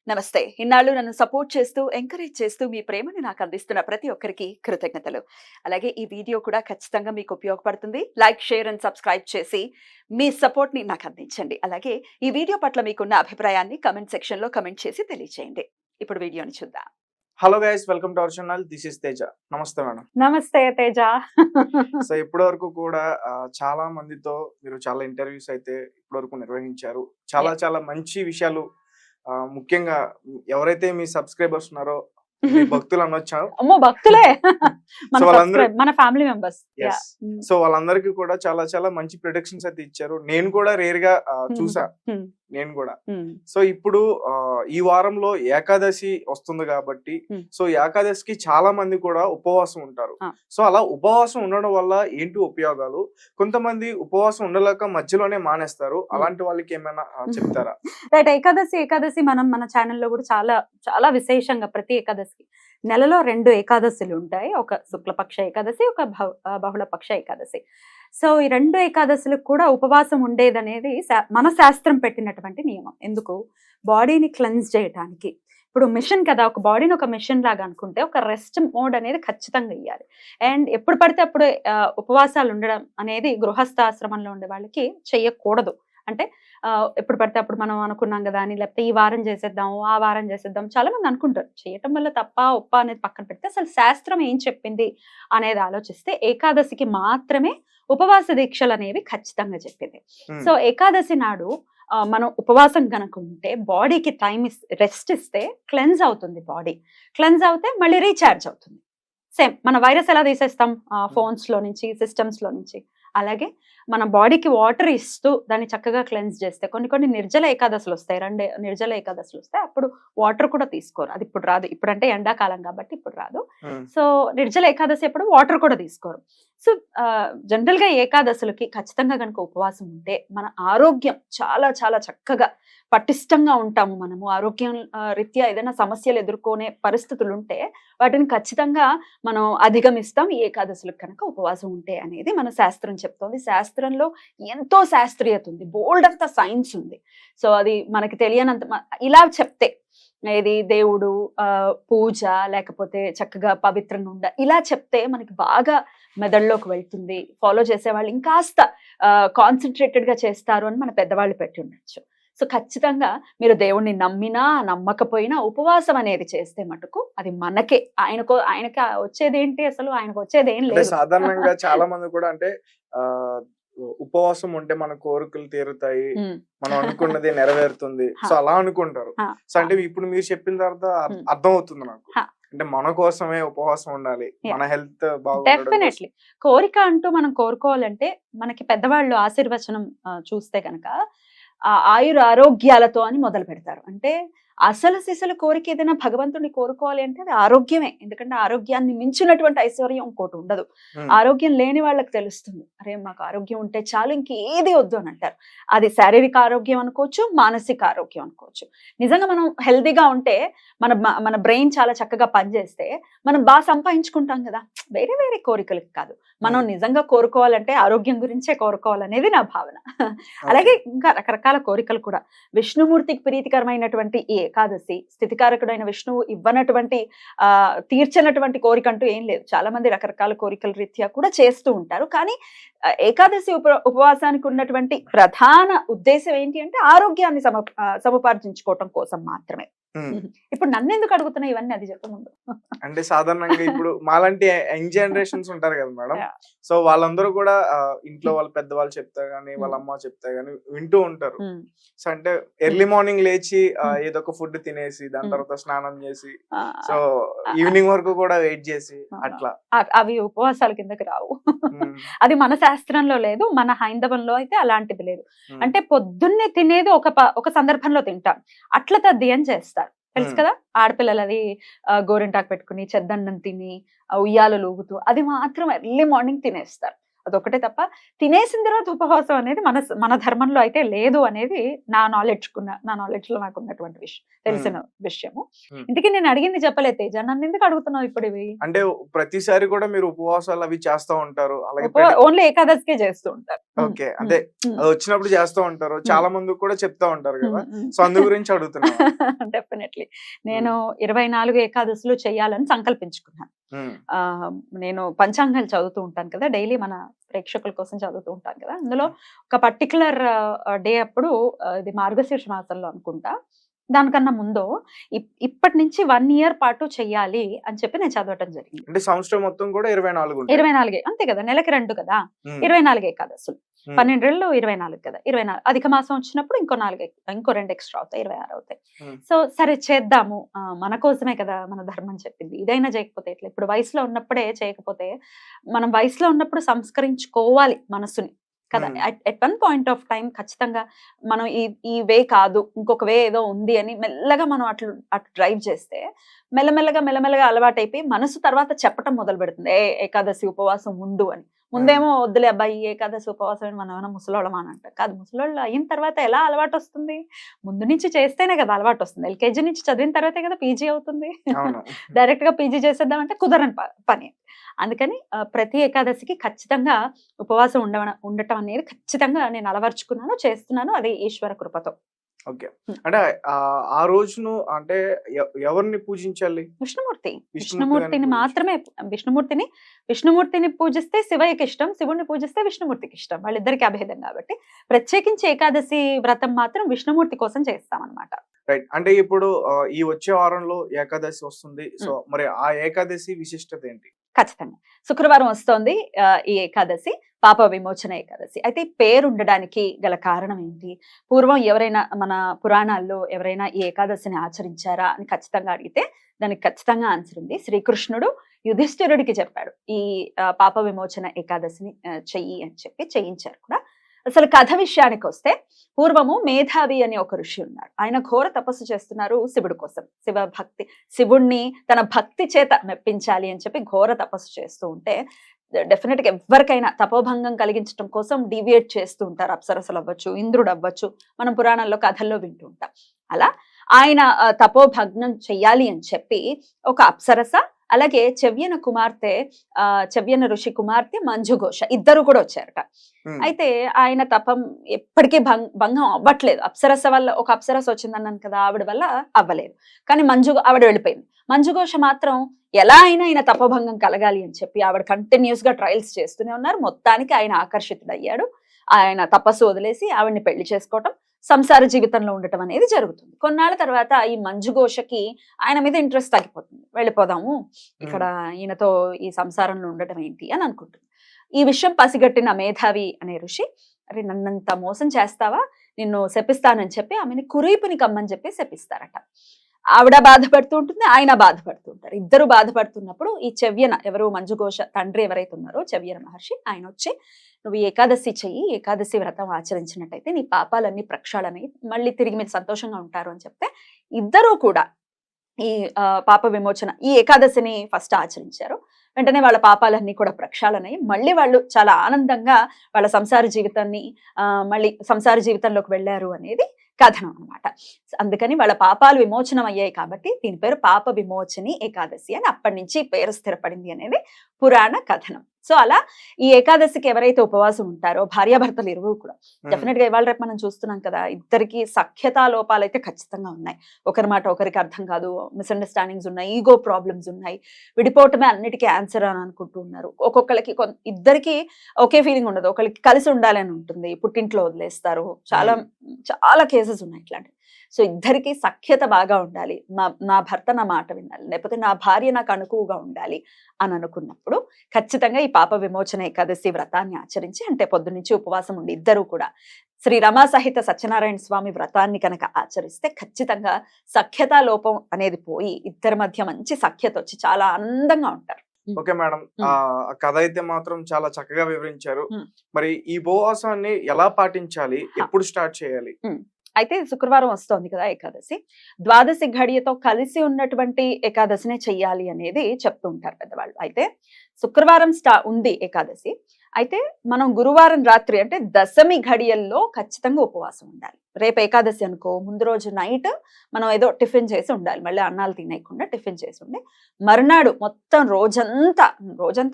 నమస్తే. ఇన్నాళ్ళు నన్ను సపోర్ట్ చేస్తూ, ఎంకరేజ్ చేస్తూ మీ ప్రేమని నాకు అందిస్తున్న ప్రతి ఒక్కరికి కృతజ్ఞతలు. అలాగే ఈ వీడియో కూడా ఖచ్చితంగా మీకు ఉపయోగపడుతుంది. లైక్, షేర్ అండ్ సబ్స్క్రైబ్ చేసి మీ సపోర్ట్‌ని నాకు అందించండి. అలాగే ఈ వీడియో పట్ల మీకున్న అభిప్రాయాన్ని కామెంట్ సెక్షన్‌లో కామెంట్ చేసి తెలియజేయండి. ఇప్పుడు వీడియోని చూద్దాం. Hello guys, welcome to our channel. This is Teja. నమస్తే మేడం. నమస్తే తేజ. సో ఇప్పటివరకు కూడా చాలా మందితో మీరు చాలా ఇంటర్వ్యూస్ అయితే ఇప్పటివరకు నిర్వహించారు. చాలా మంచి విషయాలు, ముఖ్యంగా ఎవరైతే మీ సబ్స్క్రైబర్స్ ఉన్నారో మీ భక్తులు అనొచ్చా? అమ్మో భక్తులే. సో వాళ్ళందరూ మన ఫ్యామిలీ మెంబర్స్. సో వాళ్ళందరికీ కూడా చాలా మంచి ప్రొడక్షన్స్ అయితే ఇచ్చారు. నేను కూడా రేర్ గా చూసా. నేను కూడా. సో ఇప్పుడు ఈ వారంలో ఏకాదశి వస్తుంది కాబట్టి, సో ఏకాదశికి చాలా మంది కూడా ఉపవాసం ఉంటారు. సో అలా ఉపవాసం ఉండడం వల్ల ఏంటి ఉపయోగాలు? కొంతమంది ఉపవాసం ఉండలేక మధ్యలోనే మానేస్తారు. అలాంటి వాళ్ళకి ఏమైనా చెప్తారా? రైట్. ఏకాదశి మనం మన ఛానల్లో కూడా చాలా విశేషంగా ప్రతి ఏకాదశికి నెలలో 2 ఏకాదశులు ఉంటాయి. ఒక శుక్లపక్ష ఏకాదశి, ఒక బహుళపక్ష ఏకాదశి. సో ఈ 2 ఏకాదశులకు కూడా ఉపవాసం ఉండేదనేది మన శాస్త్రం పెట్టినటువంటి నియమం. ఎందుకు? బాడీని క్లెన్స్ చేయటానికి. ఇప్పుడు మిషన్ కదా, ఒక బాడీని ఒక మిషన్ లాగా అనుకుంటే ఒక రెస్ట్ మోడ్ అనేది ఖచ్చితంగా ఇవ్వాలి. అండ్ ఎప్పుడు పడితే అప్పుడు ఉపవాసాలు ఉండడం అనేది గృహస్థాశ్రమంలో ఉండే వాళ్ళకి చెయ్యకూడదు. అంటే ఎప్పుడు పడితే అప్పుడు మనం అనుకున్నాం కదా అని, లేకపోతే ఈ వారం చేసేద్దాం, ఆ వారం చేసేద్దాం, చాలా మంది అనుకుంటారు. చేయటం వల్ల తప్ప ఒప్ప అనేది పక్కన పెడితే అసలు శాస్త్రం ఏం చెప్పింది అనేది ఆలోచిస్తే ఏకాదశికి మాత్రమే ఉపవాస దీక్షలు అనేవి ఖచ్చితంగా చెప్పింది. సో ఏకాదశి నాడు మనం ఉపవాసం కనుక ఉంటే బాడీకి రెస్ట్ ఇస్తే క్లెన్స్ అవుతుంది. బాడీ క్లెన్స్ అవుతే మళ్ళీ రీఛార్జ్ అవుతుంది. సేమ్ మన వైరస్ ఎలా తీసేస్తాం ఫోన్స్ లో నుంచి, సిస్టమ్స్ లో నుంచి, అలాగే మన బాడీకి వాటర్ ఇస్తూ దాన్ని చక్కగా క్లెన్స్ చేస్తే కొన్ని నిర్జల ఏకాదశులు వస్తాయి. 2 నిర్జల ఏకాదశులు వస్తాయి. అప్పుడు వాటర్ కూడా తీసుకోరు. అది ఇప్పుడు రాదు. ఇప్పుడంటే ఎండాకాలం కాబట్టి ఇప్పుడు రాదు. సో నిర్జల ఏకాదశి అప్పుడు వాటర్ కూడా తీసుకోరు. సో జనరల్ గా ఏకాదశులకి ఖచ్చితంగా కనుక ఉపవాసం ఉంటే మన ఆరోగ్యం చాలా చక్కగా పటిష్టంగా ఉంటాము. మనము ఆరోగ్యం రీత్యా ఏదైనా సమస్యలు ఎదుర్కొనే పరిస్థితులు ఉంటే వాటిని ఖచ్చితంగా మనం అధిగమిస్తాం ఈ ఏకాదశులకు కనుక ఉపవాసం ఉంటే అనేది మన శాస్త్రం చెప్తోంది. శాస్త్రంలో ఎంతో శాస్త్రీయత ఉంది, బోల్డ్ అంత సైన్స్ ఉంది. సో అది మనకి తెలియనంత ఇలా చెప్తే ఏది దేవుడు, పూజ, లేకపోతే చక్కగా పవిత్రంగా ఉండ, ఇలా చెప్తే మనకి బాగా మెదడులోకి వెళ్తుంది. ఫాలో చేసేవాళ్ళు ఇంకాస్త కాన్సన్ట్రేటెడ్ గా చేస్తారు అని మన పెద్దవాళ్ళు పెట్టి ఉండొచ్చు. సో ఖచ్చితంగా మీరు దేవుణ్ణి నమ్మినా నమ్మకపోయినా ఉపవాసం అనేది చేస్తే మటుకు అది మనకే, ఆయనకి వచ్చేది ఏంటి? అసలు ఆయనకు వచ్చేది ఏం లేదు. సాధారణంగా చాలా మంది కూడా అంటే ఉపవాసం ఉంటే మన కోరికలు తీరుతాయి, మనం అనుకున్నది నెరవేరుతుంది, సో అలా అనుకుంటారు. సో అంటే ఇప్పుడు మీరు చెప్పిన తర్వాత అర్థం అవుతుంది నాకు. అంటే మన కోసమే ఉపవాసం ఉండాలి, మన హెల్త్ డెఫినెట్లీ. కోరిక అంటూ మనం కోరుకోవాలంటే మనకి పెద్దవాళ్ళు ఆశీర్వచనం చూస్తే కనుక ఆయురారోగ్యాలతో అని మొదలు పెడతారు. అంటే అసలు సిసలు కోరిక ఏదైనా భగవంతుడిని కోరుకోవాలి అంటే అది ఆరోగ్యమే. ఎందుకంటే ఆరోగ్యాన్ని మించినటువంటి ఐశ్వర్యం ఇంకోటి ఉండదు. ఆరోగ్యం లేని వాళ్ళకి తెలుస్తుంది, అరే మాకు ఆరోగ్యం ఉంటే చాలు, ఇంకేది వద్దు అని అంటారు. అది శారీరక ఆరోగ్యం అనుకోవచ్చు, మానసిక ఆరోగ్యం అనుకోవచ్చు. నిజంగా మనం హెల్దీగా ఉంటే మన బ్రెయిన్ చాలా చక్కగా పనిచేస్తే మనం బాగా సంపాదించుకుంటాం కదా, వేరే కోరికలకి కాదు. మనం నిజంగా కోరుకోవాలంటే ఆరోగ్యం గురించే కోరుకోవాలనేది నా భావన. అలాగే ఇంకా రకరకాల కోరికలు కూడా. విష్ణుమూర్తికి ప్రీతికరమైనటువంటి ఈ ఏకాదశి, స్థితికారకుడైన విష్ణువు ఇవ్వనటువంటి తీర్చనటువంటి కోరిక అంటూ ఏం లేదు. చాలా మంది రకరకాల కోరికల రీత్యా కూడా చేస్తూ ఉంటారు. కానీ ఏకాదశి ఉపవాసానికి ఉన్నటువంటి ప్రధాన ఉద్దేశం ఏంటి అంటే ఆరోగ్యాన్ని సముపార్జించుకోవటం కోసం మాత్రమే. ఇప్పుడు నన్ను ఎందుకు అడుగుతున్నా ఇవన్నీ? అది చెప్పముందు. అంటే సాధారణంగా ఇప్పుడు మాలాంటి యంగ్ జనరేషన్స్ ఉంటారు కదా మేడం, సో వాళ్ళందరూ కూడా ఇంట్లో వాళ్ళ పెద్దవాళ్ళు చెప్తా గానీ, వాళ్ళ అమ్మ చెప్తా గానీ వింటూ ఉంటారు. సో అంటే ఎర్లీ మార్నింగ్ లేచి ఏదో ఒక ఫుడ్ తినేసి దాని తర్వాత స్నానం చేసి, సో ఈవినింగ్ వరకు కూడా వెయిట్ చేసి అట్లా, అవి ఉపవాసాల కిందకి రావు. అది మన శాస్త్రంలో లేదు, మన హైందవంలో అయితే అలాంటిది లేదు. అంటే పొద్దున్నే తినేది ఒక సందర్భంలో తింటాం, అట్ల తద్ది అని చేస్తారు. తెలుసు కదా, ఆడపిల్లలు అది గోరింటాకు పెట్టుకుని చెద్దన్నం తిని ఉయ్యాలు లూగుతూ అది మాత్రం ఎర్లీ మార్నింగ్ తినేస్తారు. అదొకటే తప్ప తినేసిన తర్వాత ఉపవాసం అనేది మన ధర్మంలో అయితే లేదు అనేది నా నాలెడ్జ్ లో నాకు ఉన్నటువంటి విషయం, తెలిసిన విషయము. Hmm. ఇందుకే నేను అడిగింది చెప్పలేదు తేజ, నన్ను ఎందుకు అడుగుతున్నావు ఇప్పుడు ఇవి? అంటే ప్రతిసారి కూడా మీరు ఉపవాసాలు అవి చేస్తూ ఉంటారు అలాగే ఓన్లీ ఏకాదశికే చేస్తూ ఉంటారు. ఓకే అంటే అది వచ్చినప్పుడు చేస్తూ ఉంటారు, చాలా మంది కూడా చెప్తా ఉంటారు కదా, సో అందు గురించి అడుగుతున్నా. డెఫినెట్లీ నేను 24 ఏకాదశులు చేయాలని సంకల్పించుకున్నాను. నేను పంచాంగాలు చదువుతూ ఉంటాను కదా, డైలీ మన ప్రేక్షకుల కోసం చదువుతూ ఉంటాను కదా, అందులో ఒక పర్టికులర్ డే అప్పుడు ఇది మార్గశీర్ష మాసంలో అనుకుంటా, దానికన్నా ముందు ఇప్పటి నుంచి 1 year పాటు చెయ్యాలి అని చెప్పి నేను చదవటం జరిగింది. అంటే సంవత్సరం మొత్తం కూడా 24 ఉంటాయి. 24 అంతే కదా, నెలకి 2 కదా, 24 ఏకాదశులు, 12 ఏళ్ళు 24 కదా, 24 అధిక మాసం వచ్చినప్పుడు ఇంకో 2 ఎక్స్ట్రా అవుతాయి, 26 అవుతాయి. సో సరే చేద్దాము, మన కోసమే కదా మన ధర్మం చెప్పింది, ఇదైనా చేయకపోతే ఎట్లా, ఇప్పుడు వయసులో ఉన్నప్పుడే చేయకపోతే, మనం వయసులో ఉన్నప్పుడు సంస్కరించుకోవాలి మనసుని కదా, at one point of time ఖచ్చితంగా మనం ఈ వే కాదు, ఇంకొక వే ఏదో ఉంది అని మెల్లగా మనం అటు డ్రైవ్ చేస్తే మెల్లమెల్లగా అలవాటైపోయి మనసు తర్వాత చెప్పటం మొదలు పెడుతుంది, ఏకాదశి ఉపవాసం ఉండు అని. ముందేమో వద్దులే అబ్బాయి ఏకాదశి ఉపవాసం అని మనం ఏమైనా ముసలోళ్ళమా అని అంటారు. కాదు, ముసలోళ్ళు అయిన తర్వాత ఎలా అలవాటు వస్తుంది, ముందు నుంచి చేస్తేనే కదా అలవాటు వస్తుంది. LKG నుంచి చదివిన తర్వాతే కదా పీజీ అవుతుంది. డైరెక్ట్ గా పీజీ చేసేద్దామంటే కుదరని పని. అందుకని ప్రతి ఏకాదశికి ఖచ్చితంగా ఉపవాసం ఉండటం అనేది ఖచ్చితంగా నేను అలవర్చుకున్నాను, చేస్తున్నాను, అది ఈశ్వర కృపతో. ఓకే, అంటే ఆ రోజును అంటే ఎవరిని పూజించాలి? విష్ణుమూర్తిని మాత్రమే. విష్ణుమూర్తిని పూజిస్తే శివయ్యకి ఇష్టం, శివుడిని పూజిస్తే విష్ణుమూర్తికి ఇష్టం, వాళ్ళిద్దరికి అభేదం కాబట్టి ప్రత్యేకించి ఏకాదశి వ్రతం మాత్రం విష్ణుమూర్తి కోసం చేస్తాం అన్నమాట. రైట్, అంటే ఇప్పుడు ఈ వచ్చే వారంలో ఏకాదశి వస్తుంది, సో మరి ఆ ఏకాదశి విశిష్టత ఏంటి? ఖచ్చితంగా శుక్రవారం వస్తోంది ఈ ఏకాదశి, పాప విమోచన ఏకాదశి. అయితే పేరు ఉండడానికి గల కారణం ఏంటి, పూర్వం ఎవరైనా మన పురాణాల్లో ఎవరైనా ఈ ఏకాదశిని ఆచరించారా అని ఖచ్చితంగా అడిగితే దానికి ఖచ్చితంగా ఆన్సర్ ఉంది. శ్రీకృష్ణుడు యుధిష్ఠిరుడికి చెప్పాడు ఈ పాప విమోచన ఏకాదశిని చెయ్యి అని చెప్పి చేయించారు కూడా. అసలు కథ విషయానికి వస్తే, పూర్వము మేధావి అని ఒక ఋషి ఉన్నారు, ఆయన ఘోర తపస్సు చేస్తున్నారు శివుడి కోసం, శివుణ్ణి తన భక్తి చేత మెప్పించాలి అని చెప్పి ఘోర తపస్సు చేస్తూ ఉంటే, డెఫినెట్ గా ఎవరికైనా తపోభంగం కలిగించడం కోసం డీవియేట్ చేస్తూ ఉంటారు, అప్సరసలు అవ్వచ్చు, ఇంద్రుడు అవ్వచ్చు, మనం పురాణాల్లో కథల్లో వింటూ ఉంటాం. అలా ఆయన తపోభగ్నం చెయ్యాలి అని చెప్పి ఒక అప్సరస, అలాగే చెవ్యన ఋషి కుమార్తె మంజుఘోష ఇద్దరు కూడా వచ్చారట. అయితే ఆయన తపం ఎప్పటికీ భంగం అవ్వట్లేదు. అప్సరస వల్ల, ఒక అప్సరస వచ్చిందన్నాను కదా, ఆవిడ వల్ల అవ్వలేదు, కానీ ఆవిడ వెళ్ళిపోయింది. మంజుఘోష మాత్రం ఎలా అయినా ఆయన తపభంగం కలగాలి అని చెప్పి ఆవిడ కంటిన్యూస్ గా ట్రయల్స్ చేస్తూనే ఉన్నారు. మొత్తానికి ఆయన ఆకర్షితుడయ్యాడు, ఆయన తపస్సు వదిలేసి ఆవిడ్ని పెళ్లి చేసుకోవటం, సంసార జీవితంలో ఉండటం అనేది జరుగుతుంది. కొన్నాళ్ళ తర్వాత ఈ మంజుఘోషకి ఆయన మీద ఇంట్రెస్ట్ తగ్గిపోతుంది, వెళ్ళిపోదాము ఇక్కడ ఈయనతో ఈ సంసారంలో ఉండటం ఏంటి అని అనుకుంటుంది. ఈ విషయం పసిగట్టిన మేధావి అనే ఋషి, అరే నన్నంత మోసం చేస్తావా, నిన్ను శపిస్తానని చెప్పి ఆమెని కురీపుని కమ్మని చెప్పి శపిస్తారట. ఆవిడ బాధపడుతూ ఉంటుంది, ఆయన బాధపడుతూ ఉంటారు. ఇద్దరు బాధపడుతున్నప్పుడు ఈ చెవ్యన, ఎవరు మంజుఘోష తండ్రి ఎవరైతే ఉన్నారో చెవ్యన మహర్షి, ఆయన వచ్చి నువ్వు ఏకాదశి చెయ్యి, ఏకాదశి వ్రతం ఆచరించినట్టయితే నీ పాపాలన్నీ ప్రక్షాళనై మళ్ళీ తిరిగి మీరు సంతోషంగా ఉంటారు అని చెప్తే, ఇద్దరూ కూడా ఈ పాప విమోచన ఈ ఏకాదశిని ఫస్ట్ ఆచరించారు. వెంటనే వాళ్ళ పాపాలన్నీ కూడా ప్రక్షాళనై మళ్ళీ వాళ్ళు చాలా ఆనందంగా వాళ్ళ సంసార జీవితంలోకి వెళ్ళారు అనేది కథనం అన్నమాట. అందుకని వాళ్ళ పాపాలు విమోచనం అయ్యాయి కాబట్టి దీని పేరు పాప విమోచని ఏకాదశి అని అప్పటి నుంచి పేరు స్థిరపడింది అనేది పురాణ కథనం. సో అలా ఈ ఏకాదశికి ఎవరైతే ఉపవాసం ఉంటారో భార్యాభర్తలు ఇరువురు కూడా, డెఫినెట్ గా ఇవాళ రేపు మనం చూస్తున్నాం కదా, ఇద్దరికి సఖ్యతా లోపాలు అయితే ఖచ్చితంగా ఉన్నాయి. ఒకరి మాట ఒకరికి అర్థం కాదు, మిస్అండర్స్టాండింగ్స్ ఉన్నాయి, ఈగో ప్రాబ్లమ్స్ ఉన్నాయి, విడిపోవటమే అన్నిటికీ ఆన్సర్ అని అనుకుంటూ ఉన్నారు. ఒక్కొక్కరికి ఇద్దరికి ఒకే ఫీలింగ్ ఉండదు, ఒకరికి కలిసి ఉండాలని ఉంటుంది, పుట్టింట్లో వదిలేస్తారు, చాలా చాలా కేసెస్ ఉన్నాయి ఇట్లాంటివి. సో ఇద్దరికి సఖ్యత బాగా ఉండాలి, నా భర్త నా మాట వినాలి, లేకపోతే నా భార్య నాకు అనుకువగా ఉండాలి అని అనుకున్నప్పుడు ఖచ్చితంగా ఈ పాప విమోచన ఏకాదశి వ్రతాన్ని ఆచరించి, అంటే పొద్దునుంచి ఉపవాసం ఉండి ఇద్దరు కూడా శ్రీ రమా సహిత సత్యనారాయణ స్వామి వ్రతాన్ని కనుక ఆచరిస్తే ఖచ్చితంగా సఖ్యతా లోపం అనేది పోయి ఇద్దరి మధ్య మంచి సఖ్యత వచ్చి చాలా ఆనందంగా ఉంటారు. ఓకే మేడం, ఆ కథ అయితే మాత్రం చాలా చక్కగా వివరించారు. మరి ఈ ఉపవాసాన్ని ఎలా పాటించాలి, ఎప్పుడు స్టార్ట్ చేయాలి? అయితే శుక్రవారం వస్తోంది కదా ఏకాదశి, ద్వాదశి ఘడియతో కలిసి ఉన్నటువంటి ఏకాదశినే చెయ్యాలి అనేది చెప్తూ ఉంటారు పెద్దవాళ్ళు. అయితే శుక్రవారం ఉంది ఏకాదశి, అయితే మనం గురువారం రాత్రి అంటే దశమి ఘడియల్లో ఖచ్చితంగా ఉపవాసం ఉండాలి. రేపు ఏకాదశి అనుకో, ముందు రోజు నైట్ మనం ఏదో టిఫిన్ చేసి ఉండాలి, మళ్ళీ అన్నాలు తినేయకుండా టిఫిన్ చేసి ఉండి మరునాడు మొత్తం రోజంతా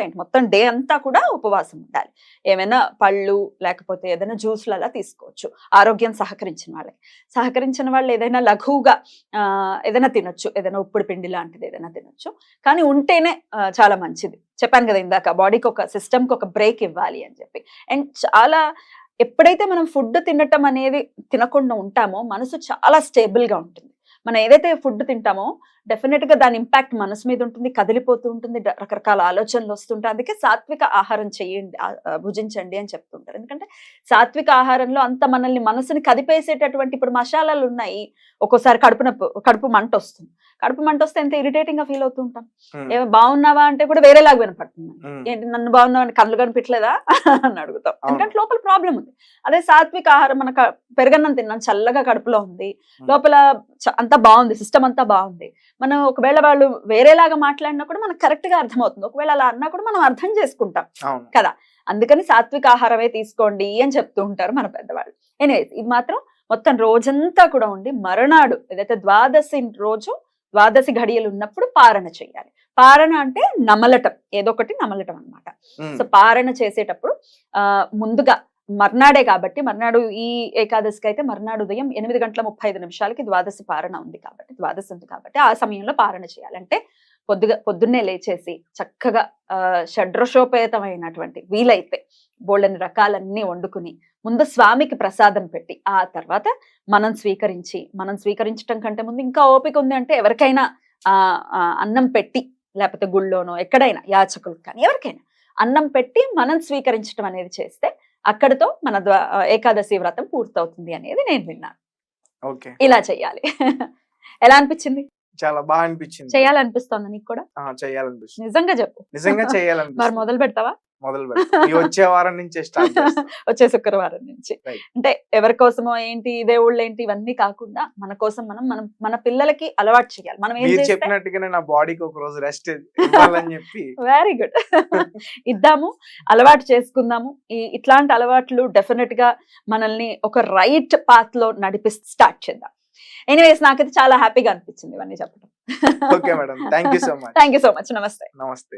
ఏంటి మొత్తం డే అంతా కూడా ఉపవాసం ఉండాలి. ఏమైనా పళ్ళు లేకపోతే ఏదైనా జ్యూస్లు అలా తీసుకోవచ్చు, ఆరోగ్యం సహకరించిన వాళ్ళు ఏదైనా లఘువుగా ఏదైనా తినొచ్చు, ఏదైనా ఉప్పుడు పిండి లాంటిది ఏదైనా తినొచ్చు. కానీ ఉంటేనే చాలా మంచిది. చెప్పాను కదా ఇందాక, బాడీకి ఒక సిస్టమ్కి ఒక బ్రేక్ ఇవ్వాలి అని చెప్పి. అండ్ చాలా ఎప్పుడైతే మనం ఫుడ్ తినటం అనేది తినకుండా ఉంటామో మనసు చాలా స్టేబుల్గా ఉంటుంది. మనం ఏదైతే ఫుడ్ తింటామో డెఫినెట్గా దాని ఇంపాక్ట్ మనసు మీద ఉంటుంది, కదిలిపోతూ ఉంటుంది, రకరకాల ఆలోచనలు వస్తుంటాయి. అందుకే సాత్విక ఆహారం చేయండి, భుజించండి అని చెప్తుంటారు. ఎందుకంటే సాత్విక ఆహారంలో అంత మనల్ని మనసుని కదిపేసేటటువంటి, ఇప్పుడు మసాలాలు ఉన్నాయి, ఒక్కోసారి కడుపు మంట వస్తుంది. కడుపు మంట వస్తే ఎంత ఇరిటేటింగ్ గా ఫీల్ అవుతూ ఉంటాం. ఏమో బాగున్నావా అంటే కూడా వేరేలాగా వినపడుతుంది. ఏంటి నన్ను బాగున్నావా అని కళ్ళు కనిపించలేదా అని అడుగుతాం, ఎందుకంటే లోపల ప్రాబ్లం ఉంది. అదే సాత్విక ఆహారం, మన పెరగన్నం తిన్నాం, చల్లగా కడుపులో ఉంది, లోపల అంతా బాగుంది, సిస్టమ్ అంతా బాగుంది. మనం ఒకవేళ వాళ్ళు వేరేలాగా మాట్లాడినా కూడా మనకు కరెక్ట్ గా అర్థమవుతుంది. ఒకవేళ అలా అన్నా కూడా మనం అర్థం చేసుకుంటాం కదా. అందుకని సాత్విక ఆహారమే తీసుకోండి అని చెప్తూ ఉంటారు మన పెద్దవాళ్ళు. ఎనీవేస్, ఇది మాత్రం మొత్తం రోజంతా కూడా ఉండి మరునాడు ఏదైతే ద్వాదశి ఘడియలు ఉన్నప్పుడు పారణ చేయాలి. పారణ అంటే నమలటం, ఏదో ఒకటి నమలటం అన్నమాట. సో పారణ చేసేటప్పుడు ముందుగా మర్నాడే కాబట్టి, మర్నాడు ఈ ఏకాదశికి అయితే మర్నాడు ఉదయం 8:35 ద్వాదశి పారణ ఉంది కాబట్టి, ద్వాదశి ఉంది కాబట్టి ఆ సమయంలో పారణ చేయాలంటే పొద్దున్నే లేచేసి చక్కగా షడ్రసోపేతమైనటువంటి వీలైతే బోళ్ళని రకాలన్నీ వండుకుని ముందు స్వామికి ప్రసాదం పెట్టి ఆ తర్వాత మనం స్వీకరించటం కంటే ముందు ఇంకా ఓపిక ఉంది అంటే ఎవరికైనా అన్నం పెట్టి, లేకపోతే గుళ్ళోనో ఎక్కడైనా యాచకులకు కానీ ఎవరికైనా అన్నం పెట్టి మనం స్వీకరించడం అనేది చేస్తే అక్కడితో మన ఏకాదశి వ్రతం పూర్తవుతుంది అనేది నేను విన్నాను. ఇలా చెయ్యాలి. ఎలా అనిపించింది? చాలా బాగా అనిపించింది. చేయాలనిపిస్తుంది నీకు కూడా? చేయాలనిపిస్తుంది. నిజంగా చెప్పు. నిజంగా చేయాలనిపిస్తుంది. మరి మొదలు పెడతావా? వచ్చే వారం నుంచి స్టార్ట్ చేస్తా. వచ్చే శుక్రవారం నుంచి. అంటే ఎవరి కోసమో ఏంటి, దేవుళ్ళు ఏంటి ఇవన్నీ కాకుండా మన కోసం మన పిల్లలకి అలవాటు చేయాలి. మనం ఏం చెప్పినట్టుగానే నా బాడీకి ఒక రోజు రెస్ట్ ఇవ్వాలని చెప్పి. Very good. ఇద్దాము, అలవాటు చేసుకుందాము. ఇట్లాంటి అలవాట్లు డెఫినెట్ గా మనల్ని ఒక రైట్ పాత్ లో స్టార్ట్ చేద్దాం. ఎనీవేస్, నాకైతే చాలా హ్యాపీగా అనిపించింది ఇవన్నీ చెప్పడం. Okay madam, thank you so much. Thank you so much. నమస్తే. నమస్తే.